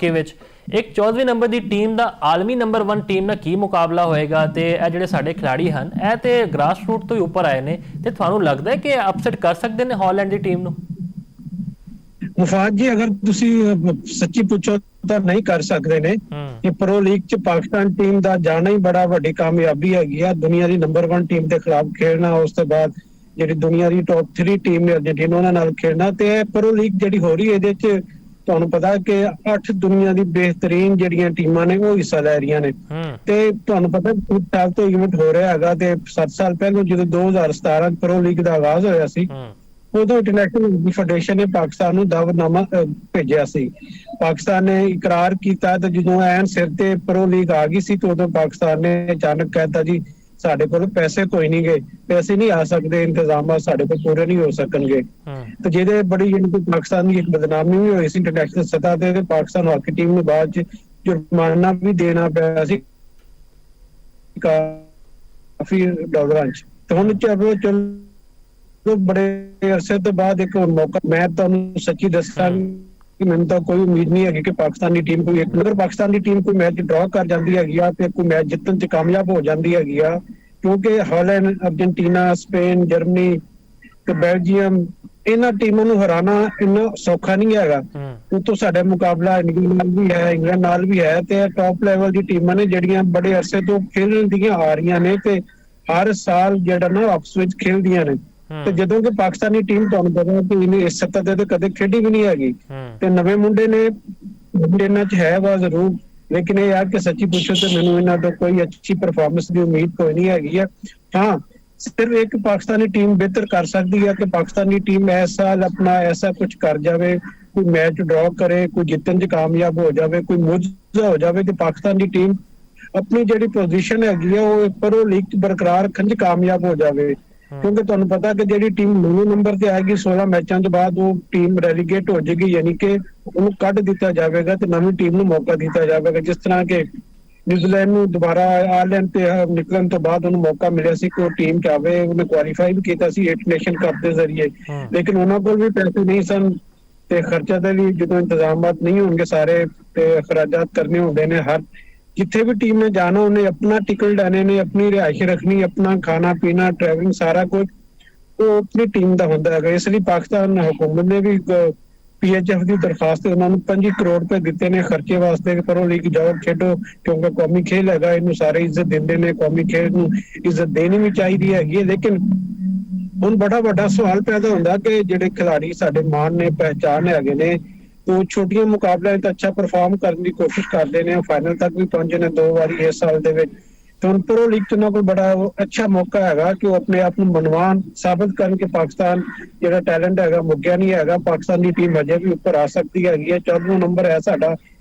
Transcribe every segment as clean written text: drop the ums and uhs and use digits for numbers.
Hockey ਵਿੱਚ ਇੱਕ 14ਵੇਂ number ਦੀ team ਦਾ ਆਲਮੀ ਨੰਬਰ 1 ਟੀਮ ਨਾਲ ਕੀ ਮੁਕਾਬਲਾ ਹੋਏਗਾ ਤੇ ਇਹ ਜਿਹੜੇ ਸਾਡੇ ਖਿਡਾਰੀ ਹਨ ਇਹ ਤੇ ਗ੍ਰਾਸ ਰੂਟ ਤੋਂ ਹੀ ਉੱਪਰ ਆਏ ਨੇ ਤੇ ਤੁਹਾਨੂੰ ਲੱਗਦਾ ਹੈ ਕਿ ਅਪਸੈਟ ਕਰ ਸਕਦੇ ਨੇ ਹਾਲੈਂਡ ਦੀ ਟੀਮ ਨੂੰ? ਮੁਫਾਦ ਜੀ, ਅਗਰ ਤੁਸੀਂ ਸੱਚੀ ਪੁੱਛੋ ਤਾਂ ਨਹੀਂ ਕਰ ਸਕਦੇ ਨੇ। ਇਹ ਪ੍ਰੋ ਲੀਗ ਚ ਪਾਕਿਸਤਾਨ ਟੀਮ ਦਾ ਜਾਣਾ ਹੀ ਬੜਾ ਵੱਡੀ ਕਾਮਯਾਬੀ ਹੈਗੀ ਆ। ਦੁਨੀਆ ਦੀ ਨੰਬਰ 1 ਟੀਮ ਦੇ ਖਿਲਾਫ ਖੇਡਣਾ, ਉਸ ਤੋਂ ਬਾਅਦ ਜਿਹੜੀ ਦੁਨੀਆ ਦੀ ਟੌਪ 3 ਟੀਮ ਨੇ ਅਰਜਨਟੀਨਾ ਉਹਨਾਂ ਨਾਲ ਖੇਡਣਾ, ਤੇ ਪ੍ਰੋ ਲੀਗ ਜਿਹੜੀ ਹੋ ਰਹੀ ਇਹਦੇ ਚ ਤੁਹਾਨੂੰ ਪਤਾ ਕਿ 8 ਦੁਨੀਆ ਦੀ ਬਿਹਤਰੀਨ ਜਿਹੜੀਆਂ ਟੀਮਾਂ ਨੇ ਉਹ ਹਿੱਸਾ ਲੈ ਰਹੀਆਂ ਨੇ। ਤੇ ਤੁਹਾਨੂੰ ਪਤਾ 7 ਸਾਲ ਤੋਂ ਇਵੈਂਟ ਹੋ ਰਿਹਾ ਹੈਗਾ, ਤੇ 7 ਸਾਲ ਪਹਿਲਾਂ ਜਦੋਂ 2017 ਪ੍ਰੋ ਲੀਗ ਦਾ ਆਗਾਜ਼ ਹੋਇਆ ਸੀ ਉਦੋਂ ਇੰਟਰਨੈਸ਼ਨਲ ਫੈਡਰੇਸ਼ਨ ਨੇ ਪਾਕਿਸਤਾਨ ਨੂੰ ਦਾਅਵਤਨਾਮਾ ਭੇਜਿਆ ਸੀ। ਪਾਕਿਸਤਾਨ ਨੇ ਇਕਰਾਰ ਕੀਤਾ ਤੇ ਜਦੋਂ ਐਨ ਸਿਰ ਤੇ ਪ੍ਰੋ ਲੀਗ ਆ ਗਈ ਸੀ ਤੇ ਉਦੋਂ ਪਾਕਿਸਤਾਨ ਨੇ ਅਚਾਨਕ ਕਹਿਤਾ ਜੀ ਸਾਡੇ ਕੋਲ ਪੈਸੇ ਕੋਈ ਨਹੀਂ ਗਏ, ਪੈਸੇ ਨਹੀਂ ਆ ਸਕਦੇ, ਇੰਤਜ਼ਾਮਾਤ ਸਾਡੇ ਕੋਲ ਪੂਰੇ ਨਹੀਂ ਹੋ ਸਕਣਗੇ। ਤੇ ਜਿਹਦੇ ਬੜੀ ਪਾਕਿਸਤਾਨ ਦੀ ਇੱਕ ਬਦਨਾਮੀ ਵੀ ਹੋਈ ਸੀ ਇੰਟਰਨੈਸ਼ਨਲ ਸਤਹ ਤੇ ਪਾਕਿਸਤਾਨ ਹਾਕੀ ਟੀਮ ਨੂੰ ਬਾਅਦ ਚ ਜੁਰਮਾਨਾ ਵੀ ਦੇਣਾ ਪਿਆ ਸੀ ਕਾਫੀ ਡਾਲਰਾਂ ਚ। ਤੇ ਹੁਣ ਚਲੋ ਬੜੇ ਅਰਸੇ ਤੋਂ ਬਾਅਦ ਇੱਕ ਮੌਕਾ, ਮੈਂ ਤੁਹਾਨੂੰ ਸੱਚੀ ਦੱਸਾਂ ਕਿ ਮੈਨੂੰ ਤਾਂ ਕੋਈ ਉਮੀਦ ਨਹੀਂ ਹੈਗੀ ਕਿ ਪਾਕਿਸਤਾਨ ਦੀ ਟੀਮ ਕੋਈ ਅਗਰ ਪਾਕਿਸਤਾਨ ਦੀ ਟੀਮ ਕੋਈ ਮੈਚ ਡਰਾ ਕਰ ਜਾਂਦੀ ਹੈਗੀ ਆ ਤੇ ਕੋਈ ਮੈਚ ਜਿੱਤਣ ਚ ਕਾਮਯਾਬ ਹੋ ਜਾਂਦੀ ਹੈਗੀ ਆ, ਕਿਉਂਕਿ ਹਾਲੈਂਡ, ਅਰਜਨਟੀਨਾ, ਸਪੇਨ, ਜਰਮਨੀ ਤੇ ਬੈਲਜੀਅਮ ਇਹਨਾਂ ਟੀਮਾਂ ਨੂੰ ਹਰਾਣਾ ਇੰਨਾ ਸੌਖਾ ਨਹੀਂ ਹੈਗਾ। ਉਤੋਂ ਸਾਡਾ ਮੁਕਾਬਲਾ ਇੰਗਲੈਂਡ ਨਾਲ ਵੀ ਹੈ, ਇੰਗਲੈਂਡ ਨਾਲ ਵੀ ਹੈ, ਤੇ ਟੌਪ ਲੈਵਲ ਦੀ ਟੀਮਾਂ ਨੇ ਜਿਹੜੀਆਂ ਬੜੇ ਅਰਸੇ ਤੋਂ ਖੇਡਣ ਦੀਆਂ ਆ ਰਹੀਆਂ ਨੇ ਤੇ ਹਰ ਸਾਲ ਜਿਹੜਾ ਨਾ ਆਪਸ ਵਿੱਚ ਖੇਡਦੀਆਂ ਨੇ। ਤੇ ਜਦੋਂ ਕਿ ਪਾਕਿਸਤਾਨੀ ਟੀਮ ਤੁਹਾਨੂੰ ਪਤਾ ਕਿ ਇਹਨੇ ਇਸ ਸਤਹ ਤੇ ਕਦੇ ਖੇਡੀ ਵੀ ਨਹੀਂ ਹੈਗੀ, ਤੇ ਨਵੇਂ ਮੁੰਡੇ ਨੇ ਇਹਨਾਂ ਚ ਹੈ ਵਾ ਜ਼ਰੂਰ, ਲੇਕਿਨ ਇਹ ਯਾਰ ਕਿ ਸੱਚੀ ਪੁੱਛੋ ਤੇ ਮੈਨੂੰ ਇਹਨਾਂ ਤੋਂ ਕੋਈ ਅੱਛੀ ਪਰਫਾਰਮੈਂਸ ਦੀ ਉਮੀਦ ਕੋਈ ਨਹੀਂ ਹੈਗੀ ਆ। ਹਾਂ, ਸਿਰਫ ਇੱਕ ਪਾਕਿਸਤਾਨੀ ਟੀਮ ਬਿਹਤਰ ਕਰ ਸਕਦੀ ਹੈ ਕਿ ਪਾਕਿਸਤਾਨੀ ਟੀਮ ਇਸ ਸਾਲ ਆਪਣਾ ਐਸਾ ਕੁਝ ਕਰ ਜਾਵੇ, ਕੋਈ ਮੈਚ ਡਰਾ ਕਰੇ, ਕੋਈ ਜਿੱਤਣ ਚ ਕਾਮਯਾਬ ਹੋ ਜਾਵੇ, ਕੋਈ ਮੁਜਜ਼ਾ ਹੋ ਜਾਵੇ ਤੇ ਪਾਕਿਸਤਾਨ ਦੀ ਟੀਮ ਆਪਣੀ ਜਿਹੜੀ ਪੋਜੀਸ਼ਨ ਹੈਗੀ ਆ ਉਹ ਪ੍ਰੋ ਲੀਗ ਚ ਬਰਕਰਾਰ ਰੱਖਣ ਚ ਕਾਮਯਾਬ ਹੋ ਜਾਵੇ। ਕਿਉਂਕਿ ਤੁਹਾਨੂੰ ਪਤਾ ਕਿ ਜਿਹੜੀ ਟੀਮ 9ਵੇਂ ਨੰਬਰ ਤੇ ਆਏਗੀ 16 ਮੈਚਾਂ ਤੋਂ ਬਾਅਦ ਉਹ ਟੀਮ ਰੈਲੀਗੇਟ ਹੋ ਜਾਏਗੀ, ਯਾਨੀ ਕਿ ਉਹਨੂੰ ਕੱਢ ਦਿੱਤਾ ਜਾਵੇਗਾ ਤੇ ਨਵੀਂ ਟੀਮ ਨੂੰ ਮੌਕਾ ਦਿੱਤਾ ਜਾਵੇਗਾ। ਜਿਸ ਤਰ੍ਹਾਂ ਕਿ ਨਿਊਜ਼ੀਲੈਂਡ ਨੂੰ ਦੁਬਾਰਾ ਆਇਰਲੈਂਡ ਤੇ ਨਿਕਲਣ ਤੋਂ ਬਾਅਦ ਉਹਨੂੰ ਮੌਕਾ ਮਿਲਿਆ ਸੀ ਕਿ ਉਹ ਟੀਮ ਚ ਆਵੇ, ਉਹਨੇ ਕੁਆਲੀਫਾਈ ਵੀ ਕੀਤਾ ਸੀ 8 ਨੇਸ਼ਨ ਕੱਪ ਦੇ ਜ਼ਰੀਏ, ਲੇਕਿਨ ਉਹਨਾਂ ਕੋਲ ਵੀ ਪੈਸੇ ਨਹੀਂ ਸਨ ਤੇ ਖਰਚਾ ਦੇ ਵੀ ਜਦੋਂ ਇੰਤਜ਼ਾਮਾਤ ਨਹੀਂ ਹੋਣਗੇ ਸਾਰੇ ਤੇ ਅਖਰਾਜਾਤ ਕਰਨੇ ਹੁੰਦੇ ਨੇ। ਹਰ ਜਿੱਥੇ ਵੀ ਟੀਮ ਨੇ ਜਾਣਾ ਉਹਨੇ ਆਪਣਾ ਟਿਕਟ ਲੈਣੇ ਨੇ, ਆਪਣੀ ਰਿਹਾਇਸ਼ ਰੱਖਣੀ, ਆਪਣਾ ਖਾਣਾ ਪੀਣਾ, ਟਰੈਵਲਿੰਗ, ਸਾਰਾ ਕੁਝ ਉਹ ਆਪਣੀ ਟੀਮ ਦਾ ਹੁੰਦਾ ਹੈਗਾ। ਇਸ ਲਈ ਪਾਕਿਸਤਾਨ ਹੁਕੂਮਤ ਨੇ ਵੀ PHF ਦੀ ਦਰਖਾਸਤ ਉਹਨਾਂ ਨੂੰ 25 ਕਰੋੜ ਰੁਪਏ ਦਿੱਤੇ ਨੇ ਖਰਚੇ ਵਾਸਤੇ, ਪ੍ਰੋ ਲੀਗ ਜਾਓ ਖੇਡੋ, ਕਿਉਂਕਿ ਕੌਮੀ ਖੇਲ ਹੈਗਾ, ਇਹਨੂੰ ਸਾਰੇ ਇੱਜ਼ਤ ਦਿੰਦੇ ਨੇ, ਕੌਮੀ ਖੇਲ ਨੂੰ ਇੱਜ਼ਤ ਦੇਣੀ ਵੀ ਚਾਹੀਦੀ ਹੈਗੀ ਹੈ। ਲੇਕਿਨ ਹੁਣ ਬੜਾ ਵੱਡਾ ਸਵਾਲ ਪੈਦਾ ਹੁੰਦਾ ਕਿ ਜਿਹੜੇ ਖਿਡਾਰੀ ਸਾਡੇ ਮਾਣ ਨੇ, ਪਹਿਚਾਣ ਹੈਗੇ ਨੇ, ਉਹ ਛੋਟੀਆਂ ਮੁਕਾਬਲਿਆਂ ਵਿੱਚ ਅੱਛਾ ਪਰਫਾਰਮ ਕਰਨ ਦੀ ਕੋਸ਼ਿਸ਼ ਕਰਦੇ ਨੇ, ਫਾਈਨਲ ਤੱਕ ਵੀ ਪਹੁੰਚੇ ਨੇ 2 ਵਾਰੀ ਇਸ ਸਾਲ ਦੇ ਵਿੱਚ। ਤੇ ਹੁਣ ਪ੍ਰੋ ਲੀਗ ਚ ਉਹਨਾਂ ਕੋਲ ਬੜਾ ਅੱਛਾ ਮੌਕਾ ਹੈਗਾ ਕਿ ਉਹ ਆਪਣੇ ਆਪ ਨੂੰ ਮਨਵਾਨ ਸਾਬਤ ਕਰਨ ਕਿ ਪਾਕਿਸਤਾਨ ਜਿਹੜਾ ਟੈਲੈਂਟ ਹੈਗਾ ਮੁੱਕਿਆ ਨਹੀਂ ਹੈਗਾ, ਪਾਕਿਸਤਾਨ ਦੀ ਟੀਮ ਅਜੇ ਵੀ ਉੱਪਰ ਆ ਸਕਦੀ ਹੈਗੀ ਹੈ। 14ਵਾਂ ਨੰਬਰ ਹੈ ਸਾਡਾ।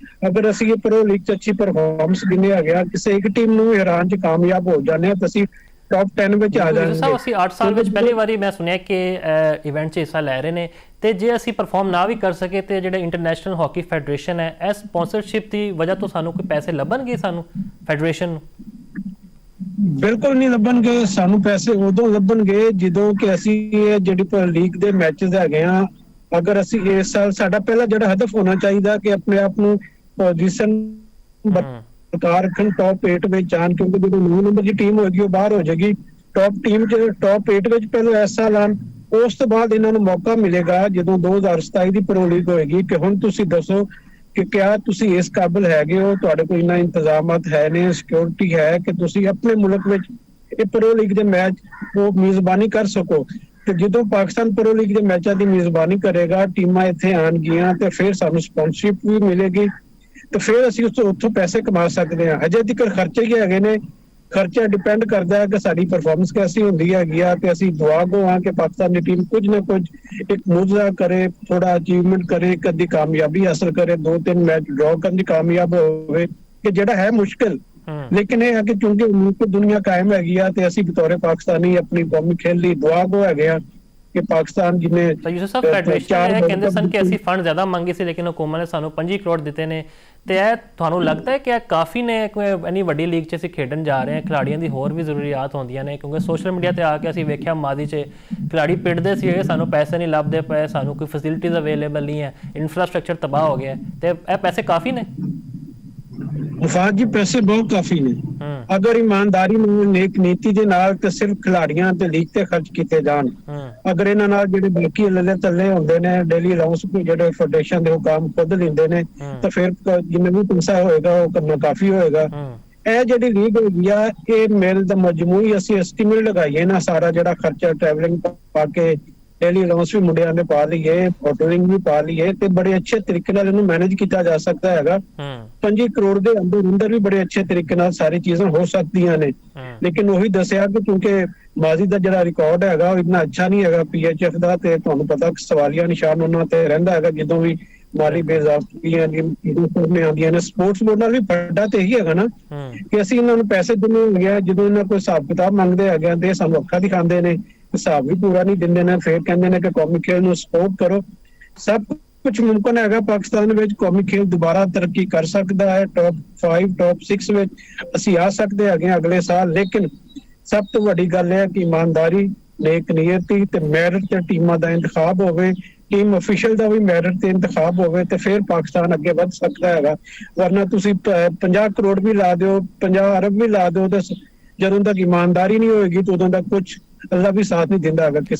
ਅਗਰ ਅਸੀਂ ਇਹ ਪ੍ਰੋ ਲੀਗ ਚ ਅੱਛੀ ਪਰਫਾਰਮੈਂਸ ਦਿੰਦੇ ਹੈਗੇ ਆ, ਕਿਸੇ ਇੱਕ ਟੀਮ ਨੂੰ ਹਰਾਉਣ ਚ ਕਾਮਯਾਬ ਹੋ ਜਾਂਦੇ ਆ ਤਾਂ ਅਸੀਂ ਟੌਪ 10 ਵਿੱਚ ਆ ਜਾਣਗੇ। ਅਸੀਂ 8 ਸਾਲ ਵਿੱਚ ਪਹਿਲੀ ਵਾਰੀ ਮੈਂ ਸੁਣਿਆ ਕਿ ਇਵੈਂਟ 'ਚ ਹਿੱਸਾ ਲੈ ਰਹੇ ਨੇ, ਤੇ ਜੇ ਅਸੀਂ ਪਰਫਾਰਮ ਨਾ ਵੀ ਕਰ ਸਕੇ ਤੇ ਜਿਹੜੇ ਇੰਟਰਨੈਸ਼ਨਲ ਹਾਕੀ ਫੈਡਰੇਸ਼ਨ ਹੈ ਇਹ ਸਪਾਂਸਰਸ਼ਿਪ ਦੀ ਵਜ੍ਹਾ ਤੋਂ ਸਾਨੂੰ ਕੋਈ ਪੈਸੇ ਲੱਭਣਗੇ ਸਾਨੂੰ ਫੈਡਰੇਸ਼ਨ ਨੂੰ? ਬਿਲਕੁਲ ਨਹੀਂ ਲੱਭਣਗੇ। ਸਾਨੂੰ ਪੈਸੇ ਉਦੋਂ ਲੱਭਣਗੇ ਜਦੋਂ ਕਿ ਅਸੀਂ ਇਹ ਜਿਹੜੀ ਲੀਗ ਦੇ ਮੈਚਸ ਹੈਗੇ ਆ, ਅਗਰ ਅਸੀਂ ਇਸ ਸਾਲ ਸਾਡਾ ਪਹਿਲਾ ਜਿਹੜਾ ਹਦਫ ਹੋਣਾ ਚਾਹੀਦਾ ਕਿ ਆਪਣੇ ਆਪ ਨੂੰ ਪੋਜੀਸ਼ਨ ਬਰਕਰਾਰ ਰੱਖਣ, ਟੌਪ 8 ਵਿੱਚ ਜਾਣ, ਕਿਉਂਕਿ ਜਦੋਂ 9 ਨੰਬਰ ਦੀ ਟੀਮ ਹੋਏਗੀ ਉਹ ਬਾਹਰ ਹੋ ਜਾਏਗੀ। ਟੌਪ ਟੀਮ ਚ ਟੌਪ 8 ਵਿੱਚ ਪਹਿਲਾਂ ਇਸ ਸਾਲ ਆਉਣ, ਉਸ ਤੋਂ ਬਾਅਦ ਇਹਨਾਂ ਨੂੰ ਮੌਕਾ ਮਿਲੇਗਾ ਜਦੋਂ 2027 ਦੀ ਪ੍ਰੋ ਲੀਗ ਹੋਏਗੀ ਕਿ ਹੁਣ ਤੁਸੀਂ ਦੱਸੋ ਕਿ ਕਿਆ ਤੁਸੀਂ ਇਸ ਕਾਬਿਲ ਹੈਗੇ ਹੋ, ਤੁਹਾਡੇ ਕੋਲ ਇੰਨਾ ਇੰਤਜ਼ਾਮਾਤ ਹੈ ਨੇ, ਸਿਕਿਉਰਿਟੀ ਹੈ ਕਿ ਤੁਸੀਂ ਆਪਣੇ ਮੁਲਕ ਵਿੱਚ ਇਹ ਪ੍ਰੋ ਲੀਗ ਦੇ ਮੈਚ ਉਹ ਮੇਜ਼ਬਾਨੀ ਕਰ ਸਕੋ। ਤੇ ਜਦੋਂ ਪਾਕਿਸਤਾਨ ਪ੍ਰੋ ਲੀਗ ਦੇ ਮੈਚਾਂ ਦੀ ਮੇਜ਼ਬਾਨੀ ਕਰੇਗਾ, ਟੀਮਾਂ ਇੱਥੇ ਆਉਣਗੀਆਂ ਤੇ ਫਿਰ ਸਾਨੂੰ ਸਪਾਂਸਰਸ਼ਿਪ ਵੀ ਮਿਲੇਗੀ ਤੇ ਫਿਰ ਅਸੀਂ ਉੱਥੋਂ ਪੈਸੇ ਕਮਾ ਸਕਦੇ ਹਾਂ। ਅਜੇ ਤੱਕ ਖਰਚੇ ਹੀ ਹੈਗੇ ਨੇ। ਖਰਚਾ ਡਿਪੈਂਡ ਕਰਦਾ ਹੈ ਕਿ ਸਾਡੀ ਪਰਫਾਰਮੈਂਸ ਕੈਸੀ ਹੁੰਦੀ ਹੈਗੀ ਆ, ਤੇ ਅਸੀਂ ਦੁਆ ਗੋ ਹਾਂ ਕਿ ਪਾਕਿਸਤਾਨ ਦੀ ਟੀਮ ਕੁਝ ਨਾ ਕੁਝ ਇੱਕ ਮੁਜਜ਼ਾ ਕਰੇ, ਥੋੜਾ ਅਚੀਵਮੈਂਟ ਕਰੇ, ਕਦੀ ਕਾਮਯਾਬੀ ਹਾਸਲ ਕਰੇ, 2-3 ਮੈਚ ਡਰਾ ਕਰਨ ਦੀ ਕਾਮਯਾਬ ਹੋਵੇ, ਕਿ ਜਿਹੜਾ ਹੈ ਮੁਸ਼ਕਿਲ। ਲੇਕਿਨ ਇਹ ਹੈ ਕਿ ਕਿਉਂਕਿ ਦੁਨੀਆ ਕਾਇਮ ਹੈਗੀ ਆ ਤੇ ਅਸੀਂ ਬਤੌਰੇ ਪਾਕਿਸਤਾਨੀ ਆਪਣੀ ਕੌਮੀ ਖੇਲ ਲਈ ਦੁਆ ਗੋ ਹੈਗੇ ਆ ਕਿ ਪਾਕਿਸਤਾਨ ਜਿਵੇਂ ਯੂਸਫ ਸਾਹਿਬ ਫੈਡਰੇਸ਼ਨ ਕਹਿੰਦੇ ਸਨ ਕਿ ਅਸੀਂ ਫੰਡ ਜ਼ਿਆਦਾ ਮੰਗੇ ਸੀ ਲੇਕਿਨ ਹੁਕੂਮਤ ਨੇ ਸਾਨੂੰ 25 ਕਰੋੜ ਦਿੱਤੇ ਨੇ ਤੇ ਇਹ ਤੁਹਾਨੂੰ ਲੱਗਦਾ ਹੈ ਕਿ ਇਹ ਕਾਫੀ ਨੇ, ਕੋਈ ਇੰਨੀ ਵੱਡੀ ਲੀਗ 'ਚ ਅਸੀਂ ਖੇਡਣ ਜਾ ਰਹੇ ਹਾਂ, ਖਿਡਾਰੀਆਂ ਦੀ ਹੋਰ ਵੀ ਜ਼ਰੂਰੀਆਤ ਹੁੰਦੀਆਂ ਨੇ, ਕਿਉਂਕਿ ਸੋਸ਼ਲ ਮੀਡੀਆ ਤੇ ਆ ਕੇ ਅਸੀਂ ਵੇਖਿਆ ਮਾਦੀ 'ਚ ਖਿਡਾਰੀ ਪਿੱਟਦੇ ਸੀਗੇ, ਸਾਨੂੰ ਪੈਸੇ ਨਹੀਂ ਲੱਭਦੇ ਪਏ, ਸਾਨੂੰ ਕੋਈ ਫੈਸਿਲਿਟੀਜ਼ ਅਵੇਲੇਬਲ ਨਹੀਂ ਹੈ, ਇਨਫਰਾਸਟ੍ਰਕਚਰ ਤਬਾਹ ਹੋ ਗਿਆ, ਤੇ ਇਹ ਪੈਸੇ ਕਾਫੀ ਨੇ। ਮੁਫਾਦ ਜੀ ਪੈਸੇ ਬਹੁਤ ਕਾਫੀ ਨੇ, ਅਗਰ ਇਮਾਨਦਾਰੀ ਨਾਲ, ਨੇਕ ਨੀਤੀ ਦੇ ਨਾਲ ਤੇ ਸਿਰਫ ਖਿਡਾਰੀਆਂ ਤੇ ਲੀਗ ਤੇ ਖਰਚ ਕੀਤੇ ਜਾਣ। ਅਗਰ ਇਹਨਾਂ ਨਾਲ ਜਿਹੜੇ ਬਾਕੀ ਲੱਲੇ ਤੱਲੇ ਹੁੰਦੇ ਨੇ, ਡੇਲੀ ਅਲਾਉਂਸ ਜਿਹੜੇ ਫੈਡਰੇਸ਼ਨ ਦੇ ਉਹ ਕੰਮ ਖੁਦ ਲੈਂਦੇ ਨੇ, ਤਾਂ ਫਿਰ ਜਿੰਨਾ ਵੀ ਪੈਸਾ ਹੋਏਗਾ ਉਹ ਕਰਨਾ ਕਾਫੀ ਹੋਏਗਾ। ਇਹ ਜਿਹੜੀ ਲੀਗ ਹੈਗੀ ਆ, ਇਹ ਮੇਲ ਦਾ ਮਜਮੂਈ ਅਸੀਂ ਐਸਟੀਮੇਟ ਲਗਾਈਏ ਨਾ, ਸਾਰਾ ਜਿਹੜਾ ਖਰਚਾ ਟਰੈਵਲਿੰਗ ਪਾ ਕੇ, ਡੇਲੀ ਅਲਾਉਂਸ ਵੀ ਮੁੰਡਿਆਂ ਦੇ ਪਾ ਲਈਏ, ਹੋਟਲਿੰਗ ਵੀ ਪਾ ਲਈਏ, ਤੇ ਬੜੇ ਅੱਛੇ ਤਰੀਕੇ ਨਾਲ ਇਹਨੂੰ ਮੈਨੇਜ ਕੀਤਾ ਜਾ ਸਕਦਾ ਹੈਗਾ। 5 ਕਰੋੜ ਦੇ ਅੰਦਰ ਵੀ ਬੜੇ ਅੱਛੇ ਤਰੀਕੇ ਨਾਲ ਸਾਰੀ ਚੀਜ਼ਾਂ ਹੋ ਸਕਦੀਆਂ ਨੇ। ਲੇਕਿਨ ਉਹੀ ਦੱਸਿਆ ਕਿ ਕਿਉਂਕਿ ਮਾਜ਼ੀ ਦਾ ਜਿਹੜਾ ਰਿਕਾਰਡ ਹੈਗਾ ਉਹ ਇੰਨਾ ਅੱਛਾ ਨਹੀਂ ਹੈਗਾ PHF ਦਾ, ਤੇ ਤੁਹਾਨੂੰ ਪਤਾ ਸਵਾਲੀਆ ਨਿਸ਼ਾਨ ਉਹਨਾਂ ਤੇ ਰਹਿੰਦਾ ਹੈਗਾ ਜਦੋਂ ਵੀ ਮਾਲੀ ਬੇਜ਼ਾਬਤੀਆਂ ਸਾਹਮਣੇ ਆਉਂਦੀਆਂ ਨੇ। ਸਪੋਰਟਸ ਬੋਰਡ ਨਾਲ ਵੀ ਫਾਇਦਾ ਤੇ ਇਹੀ ਹੈਗਾ ਨਾ ਕਿ ਅਸੀਂ ਇਹਨਾਂ ਨੂੰ ਪੈਸੇ ਦਿੰਦੇ ਹੈਗੇ, ਜਦੋਂ ਇਹਨਾਂ ਕੋਈ ਹਿਸਾਬ ਕਿਤਾਬ ਮੰਗਦੇ ਹੈਗੇ ਤੇ ਸਾਨੂੰ ਅੱਖਾਂ ਦਿਖਾਉਂਦੇ ਨੇ, ਹਿਸਾਬ ਵੀ ਪੂਰਾ ਨਹੀਂ ਦਿੰਦੇ ਨੇ, ਫਿਰ ਕਹਿੰਦੇ ਨੇ ਕਿ ਕੌਮੀ ਖੇਲ ਨੂੰ ਸਪੋਰਟ ਕਰੋ। ਸਭ ਕੁਝ ਮੁਮਕਨ ਹੈਗਾ ਪਾਕਿਸਤਾਨ ਵਿੱਚ, ਕੌਮੀ ਖੇਲ ਦੁਬਾਰਾ ਤਰੱਕੀ ਕਰ ਸਕਦਾ ਹੈ, ਟੌਪ 5 ਟੌਪ 6 ਵਿੱਚ ਅਸੀਂ ਆ ਸਕਦੇ ਹੈਗੇ ਅਗਲੇ ਸਾਲ। ਲੇਕਿਨ ਸਭ ਤੋਂ ਵੱਡੀ ਗੱਲ ਹੈ ਕਿ ਇਮਾਨਦਾਰੀ, ਨੇਕ ਨੀਅਤੀ ਤੇ ਮੈਰਿਟ ਤੇ ਟੀਮਾਂ ਦਾ ਇੰਤਖਾਬ ਹੋਵੇ, ਟੀਮ ਅਫੀਸ਼ੀਅਲ ਦਾ ਵੀ ਮੈਰਿਟ ਤੇ ਇੰਤਖਾਬ ਹੋਵੇ, ਤੇ ਫਿਰ ਪਾਕਿਸਤਾਨ ਅੱਗੇ ਵੱਧ ਸਕਦਾ ਹੈਗਾ। ਵਰਨਾ ਤੁਸੀਂ 50 ਕਰੋੜ ਵੀ ਲਾ ਦਿਓ, 50 ਅਰਬ ਵੀ ਲਾ ਦਿਓ, ਤੇ ਜਦੋਂ ਤੱਕ ਇਮਾਨਦਾਰੀ ਨਹੀਂ ਹੋਏਗੀ ਤਾਂ ਉਦੋਂ ਤੱਕ ਕੁਝ ਅੱਲਾ ਵੀ ਸਾਥ ਨਹੀਂ ਦਿੰਦਾ ਹੈਗਾ ਕਿਸੇ